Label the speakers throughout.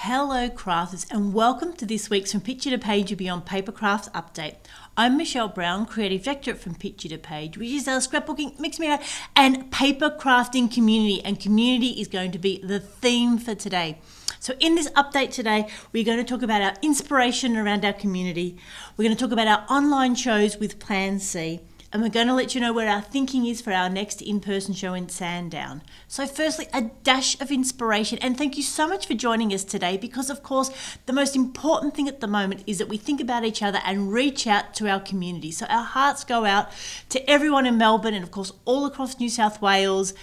Speaker 1: Hello crafters and welcome to this week's From Picture to Page and Beyond Papercrafts update. I'm Michelle Brown, Creative Director at From Picture to Page, which is our scrapbooking, mixed media and paper crafting community, and community is going to be the theme for today. So in this update today, we're going to talk about our inspiration around our community. We're going to talk about our online shows with Plan C. And we're going to let you know where our thinking is for our next in-person show in Sandown. So firstly, a dash of inspiration, and thank you so much for joining us today, because of course the most important thing at the moment is that we think about each other and reach out to our community. So our hearts go out to everyone in Melbourne and of course all across New South Wales,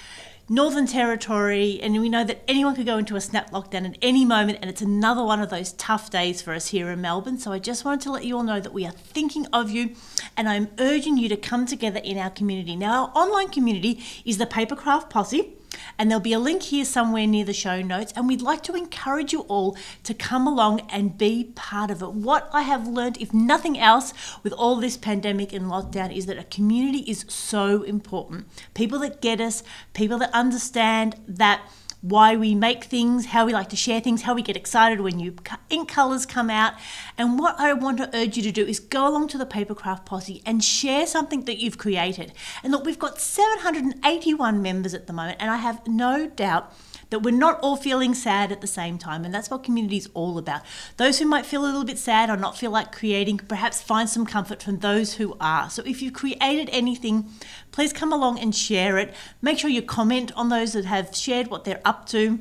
Speaker 1: Northern Territory, and we know that anyone could go into a snap lockdown at any moment, and it's another one of those tough days for us here in Melbourne. So I just wanted to let you all know that we are thinking of you, and I'm urging you to come together in our community. Now, our online community is the Papercraft Posse, and there'll be a link here somewhere near the show notes, and we'd like to encourage you all to come along and be part of it. What I have learned, if nothing else, with all this pandemic and lockdown is that a community is so important. People that get us, people that understand that why we make things, how we like to share things, how we get excited when new ink colours come out. And what I want to urge you to do is go along to the Papercraft Posse and share something that you've created. And look, we've got 781 members at the moment, and I have no doubt that we're not all feeling sad at the same time, and that's what community is all about. Those who might feel a little bit sad or not feel like creating, perhaps find some comfort from those who are. So if you've created anything, please come along and share it. Make sure you comment on those that have shared what they're up to.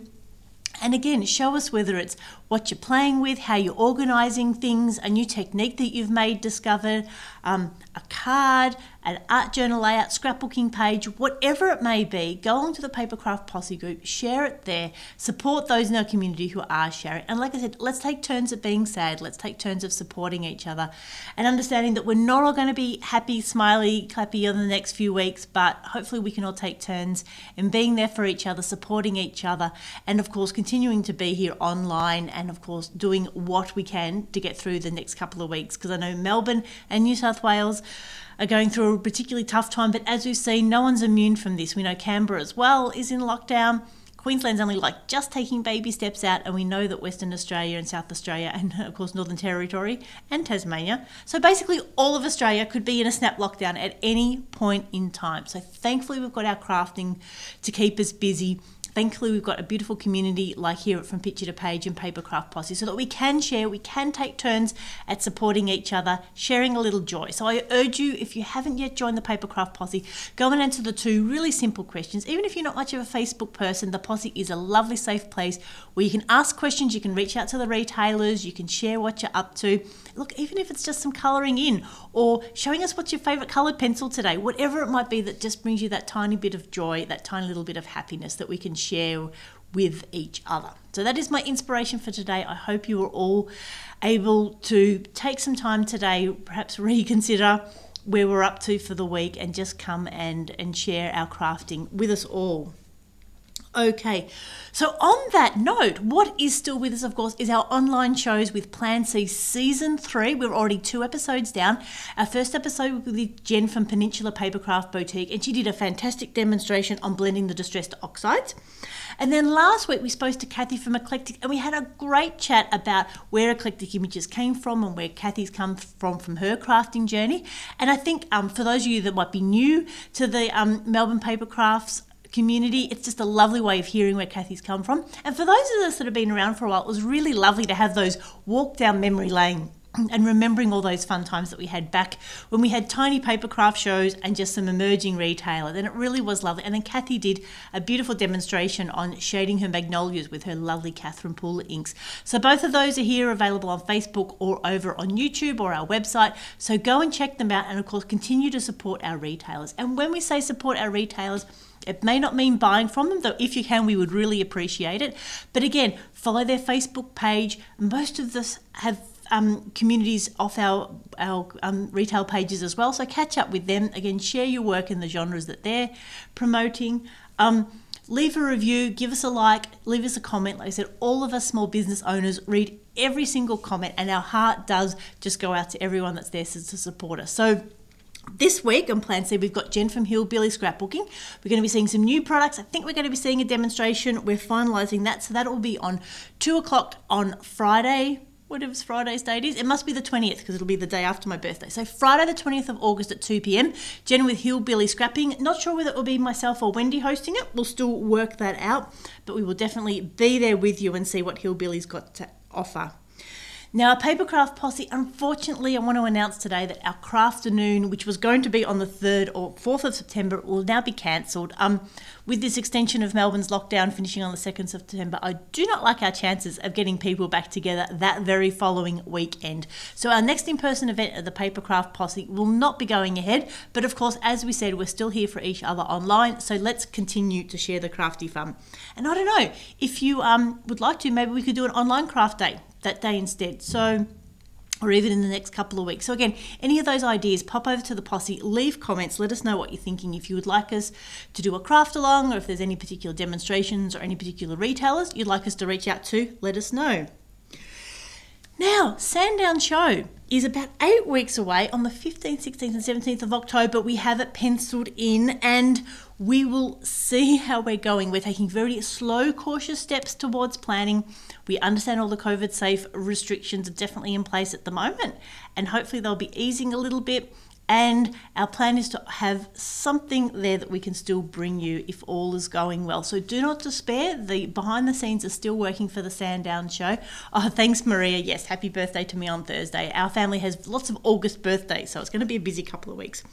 Speaker 1: And again, show us whether it's what you're playing with, how you're organising things, a new technique that you've discovered, a card, an art journal layout, scrapbooking page, whatever it may be. Go along to the Papercraft Posse group, share it there, support those in our community who are sharing. And like I said, let's take turns at being sad, let's take turns of supporting each other and understanding that we're not all going to be happy, smiley, clappy over the next few weeks, but hopefully we can all take turns in being there for each other, supporting each other, and of course continuing to be here online, and of course doing what we can to get through the next couple of weeks, because I know Melbourne and New South Wales are going through a particularly tough time, but as we've seen, no one's immune from this. We know Canberra as well is in lockdown. Queensland's only just taking baby steps out, and we know that Western Australia and South Australia and of course Northern Territory and Tasmania, so basically all of Australia could be in a snap lockdown at any point in time. So thankfully we've got our crafting to keep us busy. Thankfully, we've got a beautiful community like here at From Picture to Page and Papercraft Posse, so that we can share, we can take turns at supporting each other, sharing a little joy. So I urge you, if you haven't yet joined the Papercraft Posse, go and answer the two really simple questions. Even if you're not much of a Facebook person, the Posse is a lovely, safe place where you can ask questions, you can reach out to the retailers, you can share what you're up to. Look, even if it's just some colouring in or showing us what's your favourite coloured pencil today, whatever it might be that just brings you that tiny bit of joy, that tiny little bit of happiness that we can share with each other. So that is my inspiration for today. I hope you are all able to take some time today, perhaps reconsider where we're up to for the week, and just come and share our crafting with us all. Okay, so on that note, what is still with us, of course, is our online shows with Plan C Season 3. We're already 2 episodes down. Our first episode was with Jen from Peninsula Papercraft Boutique, and she did a fantastic demonstration on blending the distressed oxides. And then last week we spoke to Kathy from Eclectic, and we had a great chat about where Eclectic images came from and where Kathy's come from her crafting journey. And I think for those of you that might be new to the Melbourne Papercrafts community, it's just a lovely way of hearing where Kathy's come from. And for those of us that have been around for a while, it was really lovely to have those walk down memory lane and remembering all those fun times that we had back when we had tiny papercraft shows and just some emerging retailers, and it really was lovely. And then Kathy did a beautiful demonstration on shading her magnolias with her lovely Catherine Pooler inks. So both of those are here, available on Facebook or over on YouTube or our website, so go and check them out, and of course continue to support our retailers. And when we say support our retailers, it may not mean buying from them, though if you can, we would really appreciate it. But again, follow their Facebook page. Most of us have communities off our retail pages as well, so catch up with them. Again, share your work in the genres that they're promoting. Leave a review, give us a like, leave us a comment. Like I said, all of us small business owners read every single comment, and our heart does just go out to everyone that's there to support us. So This week on Plan C, we've got Jen from Hillbilly Scrapbooking. We're going to be seeing some new products. I think we're going to be seeing a demonstration. We're finalising that, so that will be on 2 o'clock on Friday. Whatever Friday's date is. It must be the 20th because it'll be the day after my birthday. So Friday the 20th of August at 2 p.m. Jen with Hillbilly Scrapping. Not sure whether it will be myself or Wendy hosting it. We'll still work that out, but we will definitely be there with you and see what Hillbilly's got to offer. Now, our Papercraft Posse, unfortunately, I want to announce today that our Crafternoon, which was going to be on the 3rd or 4th of September, will now be cancelled. With this extension of Melbourne's lockdown finishing on the 2nd of September, I do not like our chances of getting people back together that very following weekend. So our next in-person event at the Papercraft Posse will not be going ahead. But of course, as we said, we're still here for each other online. So let's continue to share the crafty fun. And I don't know, if you would like to, maybe we could do an online craft day that day instead. So, or even in the next couple of weeks. So again, any of those ideas, pop over to the Posse, leave comments, let us know what you're thinking. If you would like us to do a craft along, or if there's any particular demonstrations or any particular retailers you'd like us to reach out to, let us know. Now, Sandown show is about 8 weeks away on the 15th, 16th and 17th of October. We have it penciled in and we will see how we're going. We're taking very slow, cautious steps towards planning. We understand all the COVID safe restrictions are definitely in place at the moment, and hopefully they'll be easing a little bit. And our plan is to have something there that we can still bring you if all is going well. So do not despair. The behind the scenes are still working for the Sandown show. Oh, thanks, Maria. Yes, happy birthday to me on Thursday. Our family has lots of August birthdays, so it's going to be a busy couple of weeks.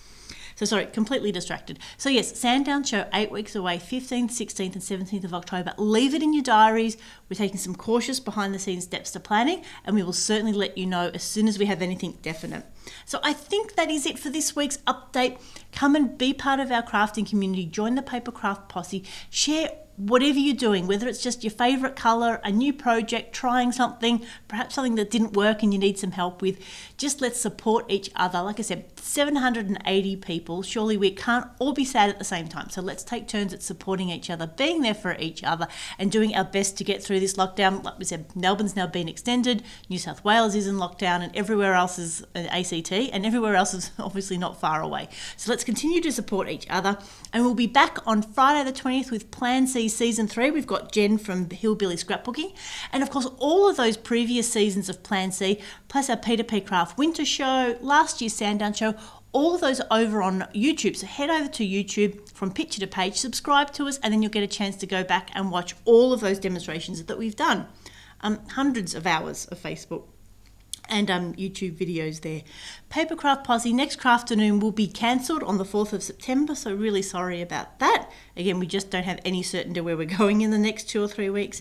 Speaker 1: So sorry, completely distracted. So yes, Sandown show 8 weeks away, 15th, 16th and 17th of October. Leave it in your diaries. We're taking some cautious behind the scenes steps to planning, and we will certainly let you know as soon as we have anything definite. So I think that is it for this week's update. Come and be part of our crafting community. Join the Papercraft Posse. Share whatever you're doing, whether it's just your favorite color, a new project, trying something, perhaps something that didn't work and you need some help with. Just let's support each other. Like I said, 780 people. Surely we can't all be sad at the same time. So let's take turns at supporting each other, being there for each other and doing our best to get through this lockdown. Like we said, Melbourne's now been extended, New South Wales is in lockdown, and everywhere else is ACT, and everywhere else is obviously not far away. So let's continue to support each other, and we'll be back on Friday the 20th with Plan C Season 3. We've got Jen from Hillbilly Scrapbooking, and of course all of those previous seasons of Plan C, plus our P2PCrafts Winter Show, last year's Sandown show, all of those are over on YouTube. So head over to YouTube from Picture to Page, subscribe to us, and then you'll get a chance to go back and watch all of those demonstrations that we've done. Hundreds of hours of Facebook and YouTube videos there. Papercraft Posse, next Crafternoon will be cancelled on the 4th of September, so really sorry about that. Again, we just don't have any certainty where we're going in the next 2 or 3 weeks.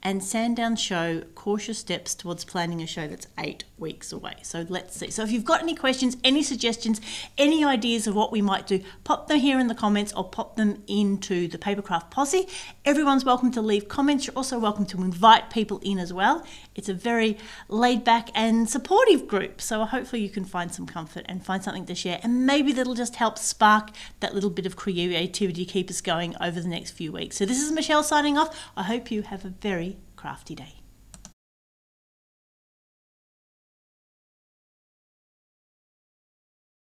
Speaker 1: And Sandown show, cautious steps towards planning a show that's 8 weeks away. So let's see. So if you've got any questions, any suggestions, any ideas of what we might do, pop them here in the comments or pop them into the Papercraft Posse. Everyone's welcome to leave comments. You're also welcome to invite people in as well. It's a very laid back and supportive group. So hopefully you can find some comfort and find something to share. And maybe that'll just help spark that little bit of creativity to keep us going over the next few weeks. So this is Michelle signing off. I hope you have a very crafty day.